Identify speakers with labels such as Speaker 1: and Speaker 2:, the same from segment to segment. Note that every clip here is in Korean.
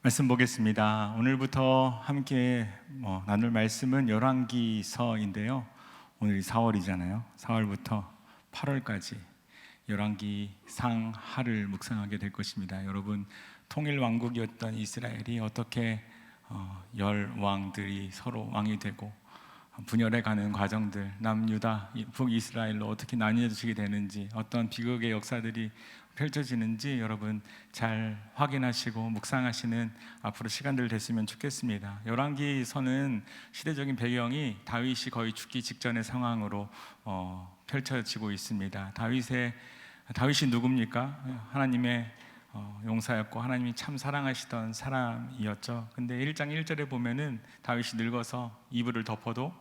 Speaker 1: 말씀 보겠습니다. 오늘부터 함께 나눌 말씀은 열왕기서인데요. 오늘이 4월이잖아요. 4월부터 8월까지 열왕기 상하를 묵상하게 될 것입니다. 여러분, 통일 왕국이었던 이스라엘이 어떻게 열 왕들이 서로 왕이 되고 분열해 가는 과정들, 남유다, 북이스라엘로 어떻게 나뉘어지게 되는지, 어떤 비극의 역사들이 펼쳐지는지 여러분 잘 확인하시고 묵상하시는 앞으로 시간들 됐으면 좋겠습니다. 열왕기서는 시대적인 배경이 다윗이 거의 죽기 직전의 상황으로 펼쳐지고 있습니다. 다윗이 누굽니까? 하나님의 용사였고 하나님이 참 사랑하시던 사람이었죠. 근데 1장 1절에 보면은 다윗이 늙어서 이불을 덮어도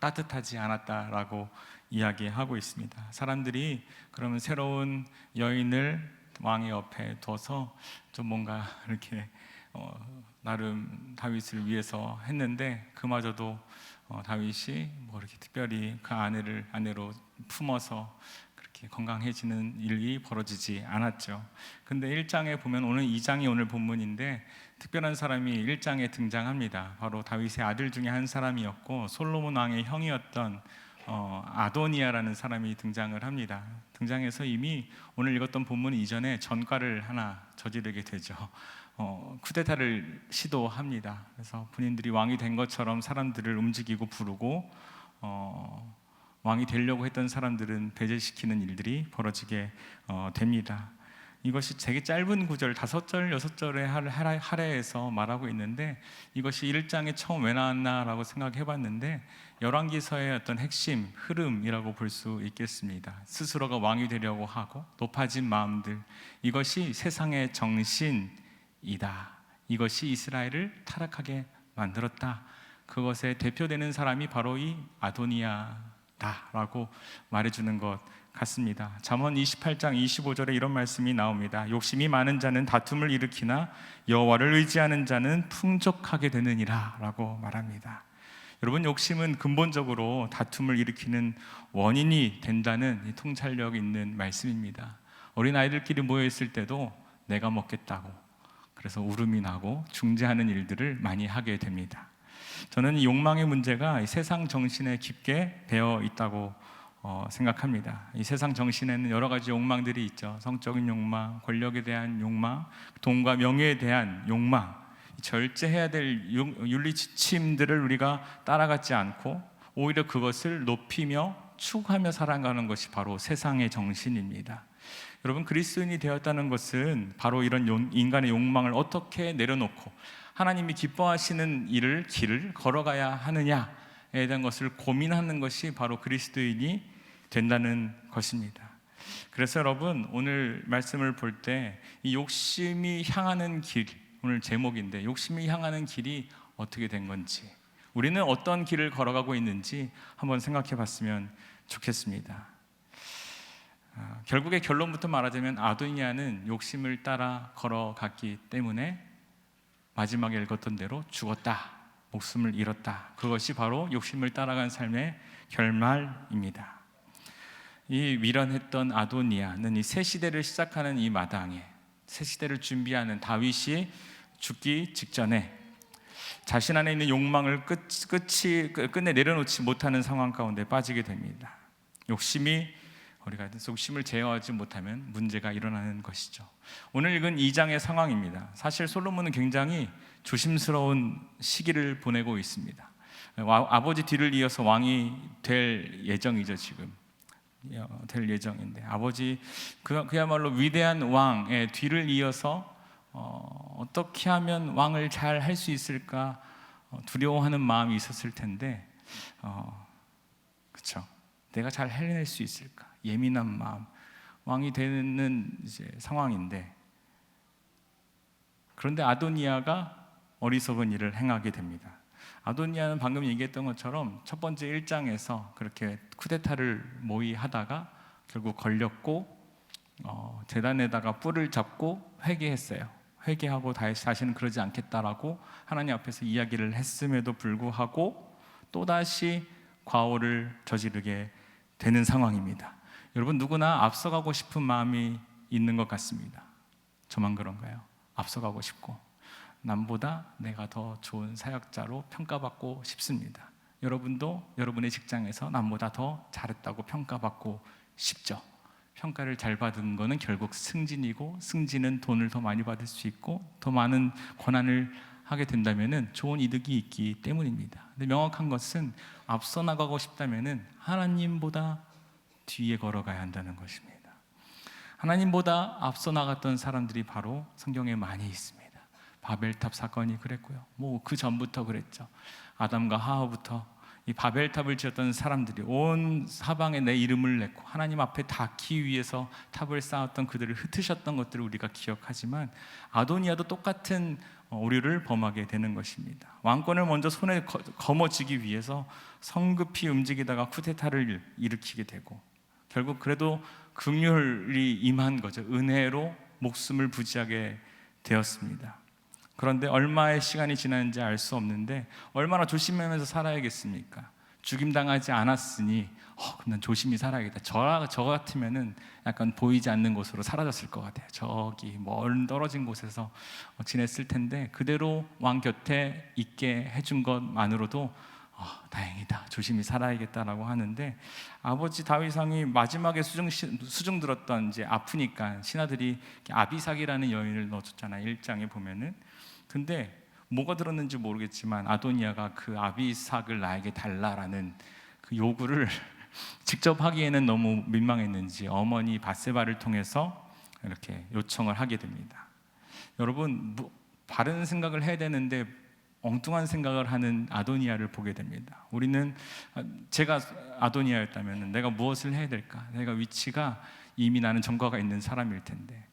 Speaker 1: 따뜻하지 않았다라고 이야기하고 있습니다. 사람들이 그러면 새로운 여인을 왕의 옆에 둬서 좀 뭔가 이렇게 나름 다윗을 위해서 했는데, 그마저도 다윗이 뭐 이렇게 특별히 그 아내로 품어서 그렇게 건강해지는 일이 벌어지지 않았죠. 근데 1장에 보면, 오늘 2장이 오늘 본문인데 특별한 사람이 1장에 등장합니다. 바로 다윗의 아들 중에 한 사람이었고 솔로몬 왕의 형이었던 아도니아라는 사람이 등장을 합니다. 등장해서 이미 오늘 읽었던 본문 이전에 전과를 하나 저지르게 되죠. 쿠데타를 시도합니다. 그래서 본인들이 왕이 된 것처럼 사람들을 움직이고 부르고 왕이 되려고 했던 사람들은 배제시키는 일들이 벌어지게 됩니다. 이것이 되게 짧은 구절 5절, 6절에 할애해서 말하고 있는데, 이것이 1장에 처음 왜 나왔나라고 생각해 봤는데 열왕기서의 어떤 핵심 흐름이라고 볼 수 있겠습니다. 스스로가 왕이 되려고 하고 높아진 마음들, 이것이 세상의 정신이다. 이것이 이스라엘을 타락하게 만들었다. 그것에 대표되는 사람이 바로 이 아도니아다라고 말해주는 것 같습니다. 잠언 28장 25절에 이런 말씀이 나옵니다. 욕심이 많은 자는 다툼을 일으키나 여호와를 의지하는 자는 풍족하게 되느니라 라고 말합니다. 여러분, 욕심은 근본적으로 다툼을 일으키는 원인이 된다는 통찰력 있는 말씀입니다. 어린아이들끼리 모여있을 때도 내가 먹겠다고 그래서 울음이 나고 중재하는 일들을 많이 하게 됩니다. 저는 이 욕망의 문제가 이 세상 정신에 깊게 배어 있다고 생각합니다. 이 세상 정신에는 여러 가지 욕망들이 있죠. 성적인 욕망, 권력에 대한 욕망, 돈과 명예에 대한 욕망, 절제해야 될 윤리 지침들을 우리가 따라가지 않고 오히려 그것을 높이며 추구하며 살아가는 것이 바로 세상의 정신입니다. 여러분, 그리스도인이 되었다는 것은 바로 이런 인간의 욕망을 어떻게 내려놓고 하나님이 기뻐하시는 길을 걸어가야 하느냐에 대한 것을 고민하는 것이 바로 그리스도인이 된다는 것입니다. 그래서 여러분, 오늘 말씀을 볼 때 이 욕심이 향하는 길, 오늘 제목인데 욕심이 향하는 길이 어떻게 된 건지, 우리는 어떤 길을 걸어가고 있는지 한번 생각해 봤으면 좋겠습니다. 결국에 결론부터 말하자면 아도니아는 욕심을 따라 걸어갔기 때문에 마지막에 읽었던 대로 죽었다, 목숨을 잃었다. 그것이 바로 욕심을 따라간 삶의 결말입니다. 이 미련했던 아도니아는 이 새 시대를 시작하는 이 마당에, 새 시대를 준비하는 다윗이 죽기 직전에 자신 안에 있는 욕망을 끝내 내려놓지 못하는 상황 가운데 빠지게 됩니다. 우리가 욕심을 제어하지 못하면 문제가 일어나는 것이죠. 오늘 읽은 2장의 상황입니다. 사실 솔로몬은 굉장히 조심스러운 시기를 보내고 있습니다. 아버지 뒤를 이어서 왕이 될 예정이죠. 지금 될 예정인데, 아버지 그야말로 위대한 왕의 뒤를 이어서 어떻게 하면 왕을 잘 할 수 있을까 두려워하는 마음이 있었을 텐데, 그렇죠? 내가 잘 해낼 수 있을까? 예민한 마음, 왕이 되는 이제 상황인데, 그런데 아도니아가 어리석은 일을 행하게 됩니다. 아도니아는 방금 얘기했던 것처럼 첫 번째 1장에서 그렇게 쿠데타를 모의하다가 결국 걸렸고 제단에다가 뿔을 잡고 회개했어요. 회개하고 다시는 그러지 않겠다라고 하나님 앞에서 이야기를 했음에도 불구하고 또다시 과오를 저지르게 되는 상황입니다. 여러분, 누구나 앞서가고 싶은 마음이 있는 것 같습니다. 저만 그런가요? 앞서가고 싶고, 남보다 내가 더 좋은 사역자로 평가받고 싶습니다. 여러분도 여러분의 직장에서 남보다 더 잘했다고 평가받고 싶죠. 평가를 잘 받은 거는 결국 승진이고, 승진은 돈을 더 많이 받을 수 있고 더 많은 권한을 하게 된다면 좋은 이득이 있기 때문입니다. 근데 명확한 것은 앞서 나가고 싶다면 하나님보다 뒤에 걸어가야 한다는 것입니다. 하나님보다 앞서 나갔던 사람들이 바로 성경에 많이 있습니다. 바벨탑 사건이 그랬고요. 그 전부터 그랬죠. 아담과 하와부터 이 바벨탑을 지었던 사람들이 온 사방에 내 이름을 냈고 하나님 앞에 닿기 위해서 탑을 쌓았던 그들을 흩으셨던 것들을 우리가 기억하지만, 아도니아도 똑같은 오류를 범하게 되는 것입니다. 왕권을 먼저 손에 거머쥐기 위해서 성급히 움직이다가 쿠데타를 일으키게 되고, 결국 그래도 긍휼이 임한 거죠. 은혜로 목숨을 부지하게 되었습니다. 그런데 얼마의 시간이 지났는지 알 수 없는데 얼마나 조심하면서 살아야겠습니까? 죽임당하지 않았으니 그럼 난 조심히 살아야겠다. 저 같으면은 약간 보이지 않는 곳으로 사라졌을 것 같아요. 저기 멀리 떨어진 곳에서 지냈을 텐데 그대로 왕 곁에 있게 해준 것만으로도 다행이다, 조심히 살아야겠다라고 하는데, 아버지 다윗왕이 마지막에 수중 들었던, 이제 아프니까 신하들이 아비삭이라는 여인을 넣어줬잖아요, 1장에 보면은. 근데 뭐가 들었는지 모르겠지만 아도니아가 그 아비삭을 나에게 달라라는 그 요구를 직접 하기에는 너무 민망했는지 어머니 밧세바를 통해서 이렇게 요청을 하게 됩니다. 여러분, 바른 생각을 해야 되는데 엉뚱한 생각을 하는 아도니아를 보게 됩니다. 우리는, 제가 아도니아였다면 내가 무엇을 해야 될까? 내가 위치가 이미 나는 전과가 있는 사람일 텐데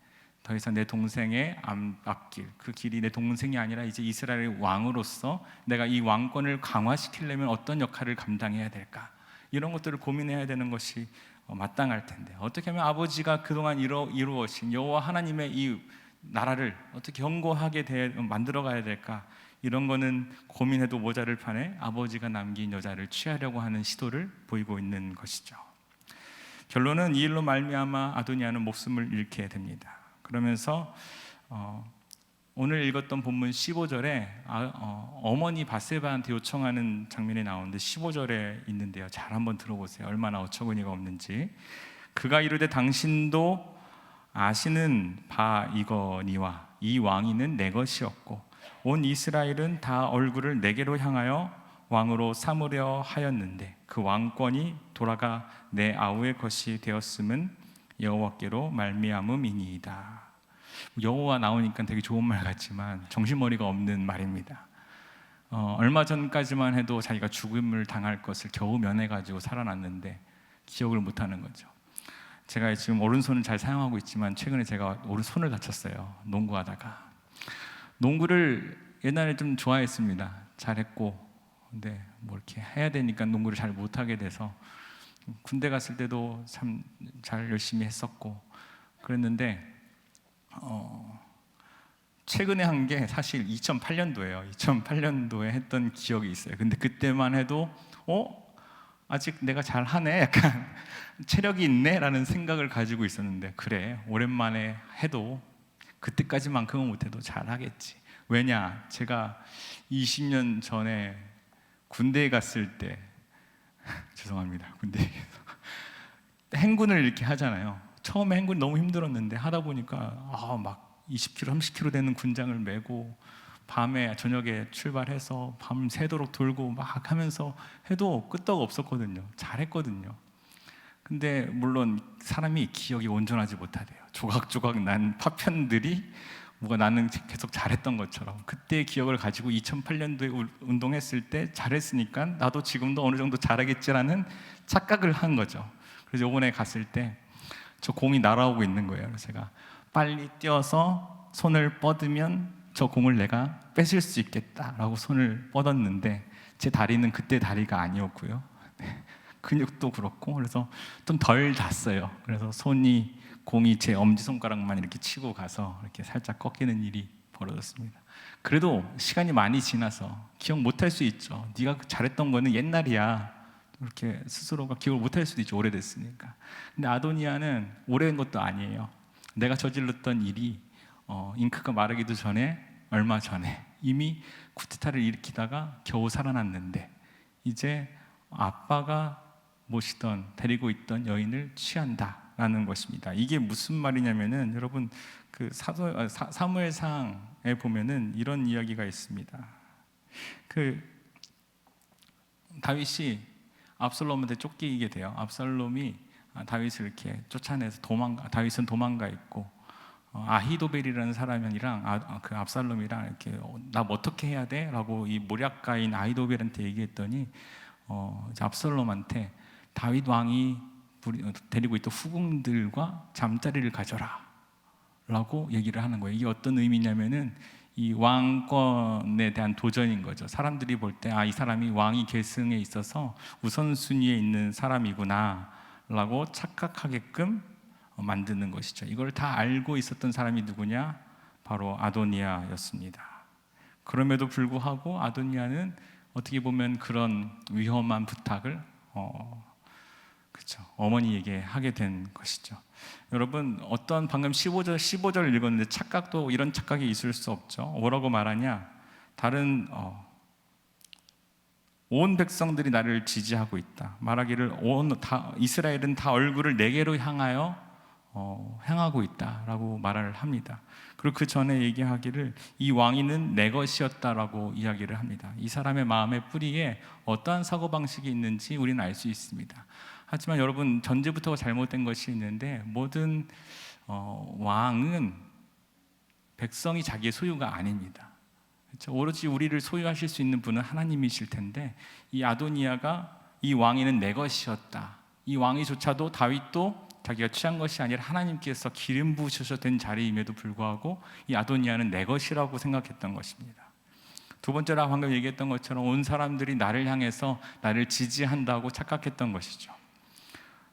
Speaker 1: 더 이상 내 동생의 앞길, 그 길이 내 동생이 아니라 이제 이스라엘의 왕으로서 내가 이 왕권을 강화시키려면 어떤 역할을 감당해야 될까? 이런 것들을 고민해야 되는 것이 마땅할 텐데, 어떻게 하면 아버지가 그동안 이루어진 여호와 하나님의 이 나라를 어떻게 견고하게 만들어가야 될까? 이런 거는 고민해도 모자를 판에 아버지가 남긴 여자를 취하려고 하는 시도를 보이고 있는 것이죠. 결론은 이 일로 말미암아 아도니아는 목숨을 잃게 됩니다. 그러면서 오늘 읽었던 본문 15절에 어머니 밧세바한테 요청하는 장면이 나오는데 15절에 있는데요, 잘 한번 들어보세요. 얼마나 어처구니가 없는지. 그가 이르되 당신도 아시는 바 이거니와 이 왕위는 내 것이었고 온 이스라엘은 다 얼굴을 내게로 향하여 왕으로 삼으려 하였는데 그 왕권이 돌아가 내 아우의 것이 되었음은 여호와께로 말미암음이니이다. 여호와 나오니까 되게 좋은 말 같지만 정신머리가 없는 말입니다. 얼마 전까지만 해도 자기가 죽음을 당할 것을 겨우 면해가지고 살아났는데 기억을 못하는 거죠. 제가 지금 오른손을 잘 사용하고 있지만 최근에 제가 오른손을 다쳤어요. 농구하다가. 농구를 옛날에 좀 좋아했습니다. 잘했고, 근데 이렇게 해야 되니까 농구를 잘 못하게 돼서 군대 갔을 때도 참 잘 열심히 했었고 그랬는데, 최근에 한 게 사실 2008년도예요. 2008년도에 했던 기억이 있어요. 근데 그때만 해도 아직 내가 잘하네, 약간 체력이 있네 라는 생각을 가지고 있었는데, 그래, 오랜만에 해도 그때까지만큼은 못해도 잘하겠지. 왜냐, 제가 20년 전에 군대에 갔을 때 죄송합니다, 군대에 행군을 이렇게 하잖아요. 처음에 행군이 너무 힘들었는데 하다 보니까 막 20km, 30km 되는 군장을 메고 밤에 저녁에 출발해서 밤 새도록 돌고 막 하면서 해도 끄떡 없었거든요. 잘했거든요. 근데 물론 사람이 기억이 온전하지 못하대요. 조각조각 난 파편들이 뭐가 나는 계속 잘했던 것처럼 그때의 기억을 가지고 2008년도에 운동했을 때 잘했으니까 나도 지금도 어느 정도 잘하겠지라는 착각을 한 거죠. 그래서 이번에 갔을 때 저 공이 날아오고 있는 거예요. 그래서 제가 빨리 뛰어서 손을 뻗으면 저 공을 내가 뺏을 수 있겠다라고 손을 뻗었는데 제 다리는 그때 다리가 아니었고요. 근육도 그렇고, 그래서 좀 덜 닿았어요. 그래서 공이 제 엄지손가락만 이렇게 치고 가서 이렇게 살짝 꺾이는 일이 벌어졌습니다. 그래도 시간이 많이 지나서 기억 못할 수 있죠. 네가 잘했던 거는 옛날이야, 이렇게 스스로가 기억을 못할 수도 있죠. 오래됐으니까. 근데 아도니아는 오래된 것도 아니에요. 내가 저질렀던 일이 잉크가 마르기도 전에, 얼마 전에 이미 쿠데타를 일으키다가 겨우 살아났는데 이제 아빠가 데리고 있던 여인을 취한다라는 것입니다. 이게 무슨 말이냐면은 여러분 그 사무엘상에 보면은 이런 이야기가 있습니다. 그 다윗이 압살롬한테 쫓기게 돼요. 압살롬이 다윗을 이렇게 쫓아내서 다윗은 도망가 있고 아히도벨이라는 사람이랑 그 압살롬이랑 이렇게 나 어떻게 해야 돼? 라고 이 모략가인 아히도벨한테 얘기했더니 이제 압살롬한테 다윗 왕이 데리고 있던 후궁들과 잠자리를 가져라 라고 얘기를 하는 거예요. 이게 어떤 의미냐면은 이 왕권에 대한 도전인 거죠. 사람들이 볼 때 이 사람이 왕위 계승에 있어서 우선순위에 있는 사람이구나 라고 착각하게끔 만드는 것이죠. 이걸 다 알고 있었던 사람이 누구냐? 바로 아도니아였습니다. 그럼에도 불구하고 아도니아는 어떻게 보면 그런 위험한 부탁을 어머니에게 하게 된 것이죠. 여러분 방금 15절 읽었는데 착각도 이런 착각이 있을 수 없죠. 뭐라고 말하냐? 다른 온 백성들이 나를 지지하고 있다. 말하기를 이스라엘은 다 얼굴을 내게로 향하고 있다라고 말을 합니다. 그리고 그 전에 얘기하기를 이 왕위는 내 것이었다라고 이야기를 합니다. 이 사람의 마음의 뿌리에 어떠한 사고방식이 있는지 우리는 알 수 있습니다. 하지만 여러분 전제부터가 잘못된 것이 있는데 모든 왕은 백성이 자기의 소유가 아닙니다. 그렇죠? 오로지 우리를 소유하실 수 있는 분은 하나님이실 텐데 이 아도니아가 이 왕위는 내 것이었다. 이 왕위조차도 다윗도 자기가 취한 것이 아니라 하나님께서 기름 부으셔서 된 자리임에도 불구하고 이 아도니아는 내 것이라고 생각했던 것입니다. 두 번째로 방금 얘기했던 것처럼 온 사람들이 나를 향해서 나를 지지한다고 착각했던 것이죠.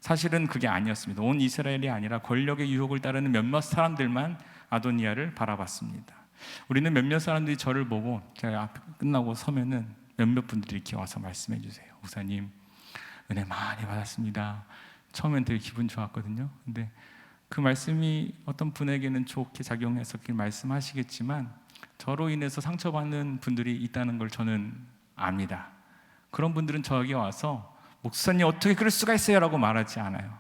Speaker 1: 사실은 그게 아니었습니다. 온 이스라엘이 아니라 권력의 유혹을 따르는 몇몇 사람들만 아도니아를 바라봤습니다. 우리는 몇몇 사람들이 저를 보고 제가 앞에 끝나고 서면은 몇몇 분들이 이렇게 와서 말씀해 주세요. 목사님 은혜 많이 받았습니다. 처음엔 되게 기분 좋았거든요. 근데 그 말씀이 어떤 분에게는 좋게 작용해서 그렇게 말씀하시겠지만 저로 인해서 상처받는 분들이 있다는 걸 저는 압니다. 그런 분들은 저에게 와서 목사님 어떻게 그럴 수가 있어요? 라고 말하지 않아요.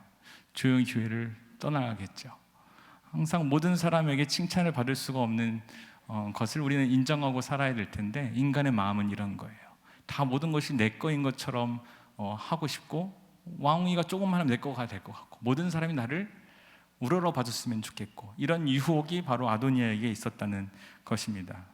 Speaker 1: 조용히 교회를 떠나가겠죠. 항상 모든 사람에게 칭찬을 받을 수가 없는 것을 우리는 인정하고 살아야 될 텐데 인간의 마음은 이런 거예요. 다 모든 것이 내 거인 것처럼 하고 싶고 왕위가 조금만 하면 내 거가 될 것 같고 모든 사람이 나를 우러러 봐줬으면 좋겠고 이런 유혹이 바로 아도니아에게 있었다는 것입니다.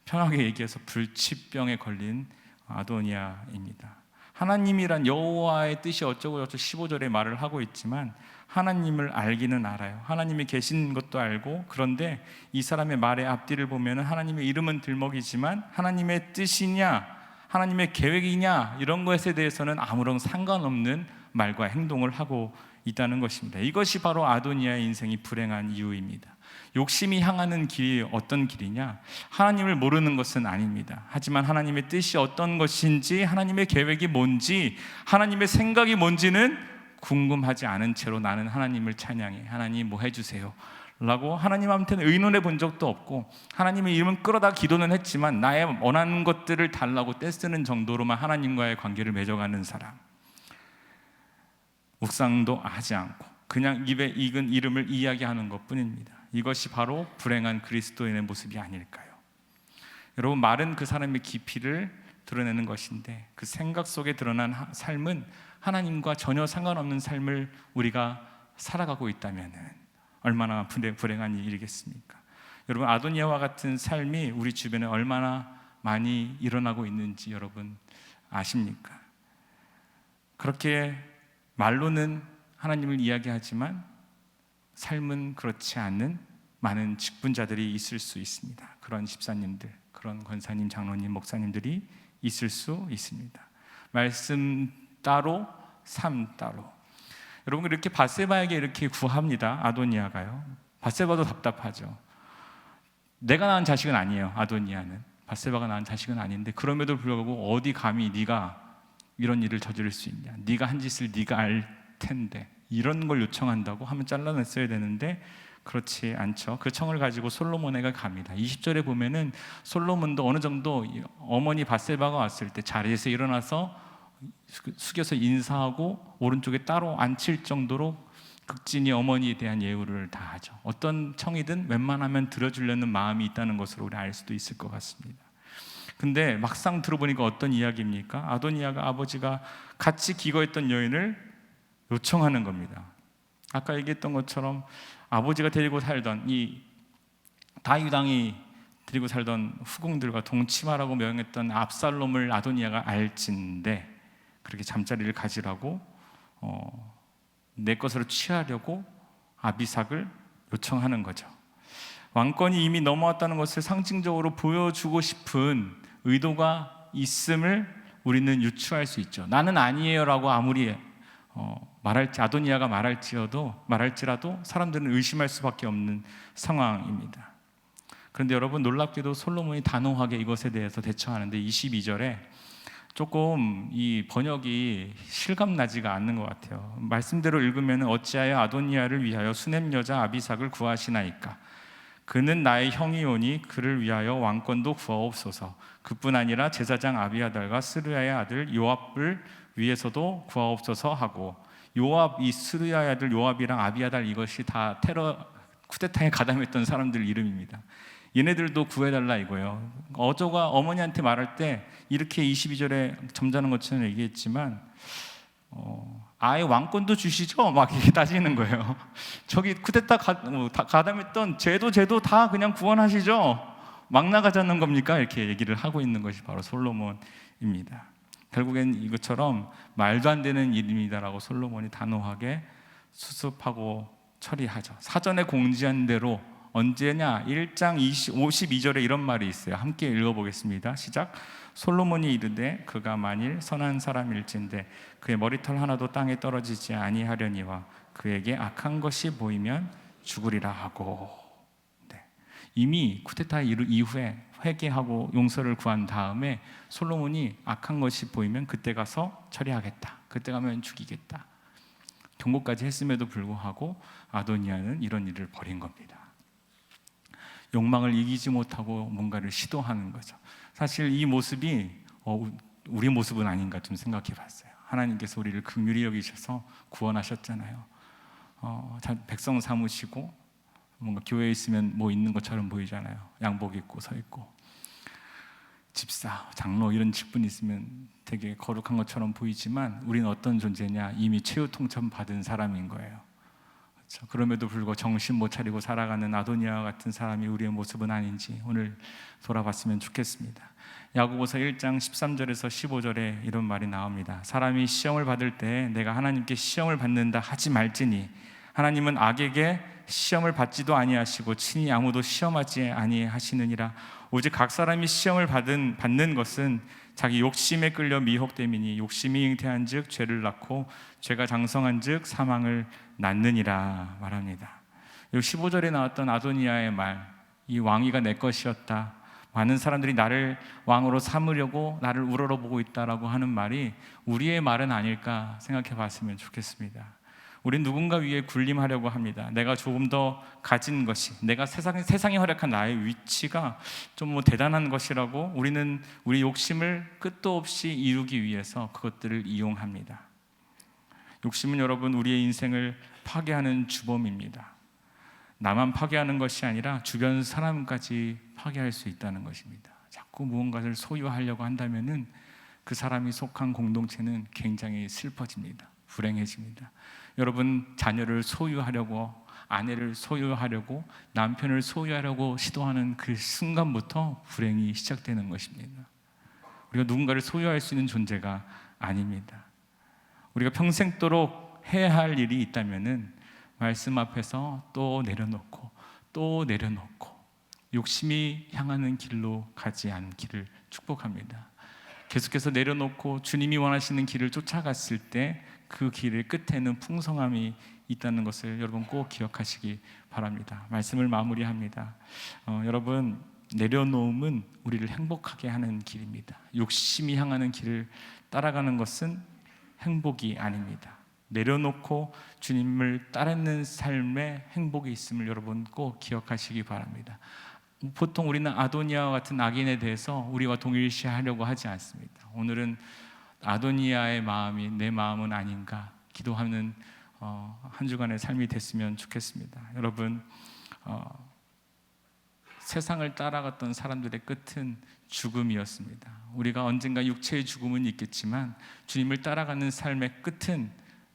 Speaker 1: 편하게 얘기해서 불치병에 걸린 아도니아입니다. 하나님이란 여호와의 뜻이 어쩌고 15절에 말을 하고 있지만 하나님을 알기는 알아요. 하나님이 계신 것도 알고 그런데 이 사람의 말의 앞뒤를 보면 하나님의 이름은 들먹이지만 하나님의 뜻이냐 하나님의 계획이냐 이런 것에 대해서는 아무런 상관없는 말과 행동을 하고 있다는 것입니다. 이것이 바로 아도니아의 인생이 불행한 이유입니다. 욕심이 향하는 길이 어떤 길이냐? 하나님을 모르는 것은 아닙니다. 하지만 하나님의 뜻이 어떤 것인지 하나님의 계획이 뭔지 하나님의 생각이 뭔지는 궁금하지 않은 채로 나는 하나님을 찬양해. 하나님 뭐 해주세요 라고 하나님한테는 의논해 본 적도 없고 하나님의 이름은 끌어다 기도는 했지만 나의 원하는 것들을 달라고 떼쓰는 정도로만 하나님과의 관계를 맺어가는 사람, 묵상도 하지 않고 그냥 입에 익은 이름을 이야기하는 것뿐입니다. 이것이 바로 불행한 그리스도인의 모습이 아닐까요? 여러분 말은 그 사람의 깊이를 드러내는 것인데 그 생각 속에 드러난 삶은 하나님과 전혀 상관없는 삶을 우리가 살아가고 있다면 얼마나 불행한 일이겠습니까? 여러분 아도니아와 같은 삶이 우리 주변에 얼마나 많이 일어나고 있는지 여러분 아십니까? 그렇게 말로는 하나님을 이야기하지만 삶은 그렇지 않는 많은 직분자들이 있을 수 있습니다. 그런 집사님들, 그런 권사님, 장로님, 목사님들이 있을 수 있습니다. 말씀 따로, 삶 따로. 여러분 이렇게 밧세바에게 이렇게 구합니다. 아도니아가요. 밧세바도 답답하죠. 내가 낳은 자식은 아니에요. 아도니아는 밧세바가 낳은 자식은 아닌데 그럼에도 불구하고 어디 감히 네가 이런 일을 저지를 수 있냐? 네가 한 짓을 네가 알 텐데 이런 걸 요청한다고 하면 잘라냈어야 되는데 그렇지 않죠. 그 청을 가지고 솔로몬에게 갑니다. 20절에 보면은 솔로몬도 어느 정도 어머니 밧세바가 왔을 때 자리에서 일어나서 숙여서 인사하고 오른쪽에 따로 앉힐 정도로 극진히 어머니에 대한 예우를 다하죠. 어떤 청이든 웬만하면 들어주려는 마음이 있다는 것으로 우리 알 수도 있을 것 같습니다. 근데 막상 들어보니까 어떤 이야기입니까? 아도니아가 아버지가 같이 기거했던 여인을 요청하는 겁니다. 아까 얘기했던 것처럼 아버지가 데리고 살던 이 다윗 왕이 데리고 살던 후궁들과 동침하라고 명했던 압살롬을 아도니아가 알진데 그렇게 잠자리를 가지라고 내 것으로 취하려고 아비삭을 요청하는 거죠. 왕권이 이미 넘어왔다는 것을 상징적으로 보여주고 싶은 의도가 있음을 우리는 유추할 수 있죠. 나는 아니에요라고 아무리 아도니아가 말할지라도 사람들은 의심할 수밖에 없는 상황입니다. 그런데 여러분, 놀랍게도 솔로몬이 단호하게 이것에 대해서 대처하는데 22절에 조금 이 번역이 실감나지가 않는 것 같아요. 말씀대로 읽으면 어찌하여 아도니아를 위하여 수넴 여자 아비삭을 구하시나이까? 그는 나의 형이오니 그를 위하여 왕권도 구하옵소서. 그뿐 아니라 제사장 아비아달과 스루야의 아들 요압을 위해서도 구하옵소서 하고, 요압, 이 스루야의 아들 요압이랑 아비아달, 이것이 다 쿠데타에 가담했던 사람들 이름입니다. 얘네들도 구해달라 이거예요. 어조가 어머니한테 말할 때 이렇게 22절에 점잖은 것처럼 얘기했지만 아예 왕권도 주시죠? 막 이렇게 따지는 거예요. 저기 쿠데타 가담했던 쟤도 다 그냥 구원하시죠? 막 나가자는 겁니까? 이렇게 얘기를 하고 있는 것이 바로 솔로몬입니다. 결국엔 이것처럼 말도 안 되는 일입니다라고 솔로몬이 단호하게 수습하고 처리하죠. 사전에 공지한 대로 언제냐? 1장 52절에 이런 말이 있어요. 함께 읽어보겠습니다. 시작. 솔로몬이 이르되 그가 만일 선한 사람일진데 그의 머리털 하나도 땅에 떨어지지 아니하려니와 그에게 악한 것이 보이면 죽으리라 하고. 네. 이미 쿠데타 이후에 회개하고 용서를 구한 다음에 솔로몬이 악한 것이 보이면 그때 가서 처리하겠다, 그때 가면 죽이겠다 경고까지 했음에도 불구하고 아도니아는 이런 일을 벌인 겁니다. 욕망을 이기지 못하고 뭔가를 시도하는 거죠. 사실 이 모습이 우리 모습은 아닌가 좀 생각해 봤어요. 하나님께서 우리를 긍휼히 여기셔서 구원하셨잖아요. 백성 삼으시고 뭔가 교회에 있으면 뭐 있는 것처럼 보이잖아요. 양복 입고 서 있고 집사, 장로 이런 직분이 있으면 되게 거룩한 것처럼 보이지만 우리는 어떤 존재냐? 이미 최후 통첩 받은 사람인 거예요. 그렇죠? 그럼에도 불구하고 정신 못 차리고 살아가는 아도니아 같은 사람이 우리의 모습은 아닌지 오늘 돌아봤으면 좋겠습니다. 야고보서 1장 13절에서 15절에 이런 말이 나옵니다. 사람이 시험을 받을 때 내가 하나님께 시험을 받는다 하지 말지니 하나님은 악에게 시험을 받지도 아니하시고 친히 아무도 시험하지 아니하시느니라. 오직 각 사람이 시험을 받는 것은 자기 욕심에 끌려 미혹됨이니 욕심이 잉태한즉 죄를 낳고 죄가 장성한즉 사망을 낳느니라 말합니다. 15절에 나왔던 아도니아의 말, 이 왕위가 내 것이었다, 많은 사람들이 나를 왕으로 삼으려고 나를 우러러보고 있다라고 하는 말이 우리의 말은 아닐까 생각해 봤으면 좋겠습니다. 우린 누군가 위에 군림하려고 합니다. 내가 조금 더 가진 것이, 내가 세상에 허락한 나의 위치가 좀 대단한 것이라고 우리는 우리 욕심을 끝도 없이 이루기 위해서 그것들을 이용합니다. 욕심은 여러분 우리의 인생을 파괴하는 주범입니다. 나만 파괴하는 것이 아니라 주변 사람까지 파괴할 수 있다는 것입니다. 자꾸 무언가를 소유하려고 한다면은 그 사람이 속한 공동체는 굉장히 슬퍼집니다. 불행해집니다. 여러분, 자녀를 소유하려고, 아내를 소유하려고, 남편을 소유하려고 시도하는 그 순간부터 불행이 시작되는 것입니다. 우리가 누군가를 소유할 수 있는 존재가 아닙니다. 우리가 평생도록 해야 할 일이 있다면은 말씀 앞에서 또 내려놓고 또 내려놓고 욕심이 향하는 길로 가지 않기를 축복합니다. 계속해서 내려놓고 주님이 원하시는 길을 쫓아갔을 때 그 길의 끝에는 풍성함이 있다는 것을 여러분 꼭 기억하시기 바랍니다. 말씀을 마무리합니다. 여러분, 내려놓음은 우리를 행복하게 하는 길입니다. 욕심이 향하는 길을 따라가는 것은 행복이 아닙니다. 내려놓고 주님을 따르는 삶의 행복이 있음을 여러분 꼭 기억하시기 바랍니다. 보통 우리는 아도니아와 같은 악인에 대해서 우리와 동일시하려고 하지 않습니다. 오늘은 아도니아의 마음이 내 마음은 아닌가 기도하는 한 주간의 삶이 됐으면 좋겠습니다. 여러분, 세상을 따라갔던 사람들의 끝은 죽음이었습니다. 우리가 언젠가 육체의 죽음은 있겠지만 주님을 따라가는 삶의 끝은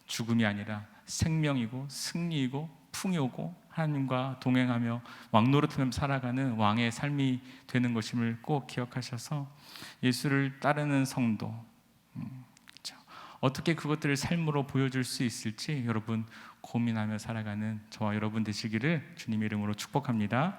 Speaker 1: 죽음이 아니라 생명이고 승리이고 풍요고 하나님과 동행하며 왕노릇하며 살아가는 왕의 삶이 되는 것임을 꼭 기억하셔서 예수를 따르는 성도, 어떻게 그것들을 삶으로 보여줄 수 있을지 여러분 고민하며 살아가는 저와 여러분 되시기를 주님 이름으로 축복합니다.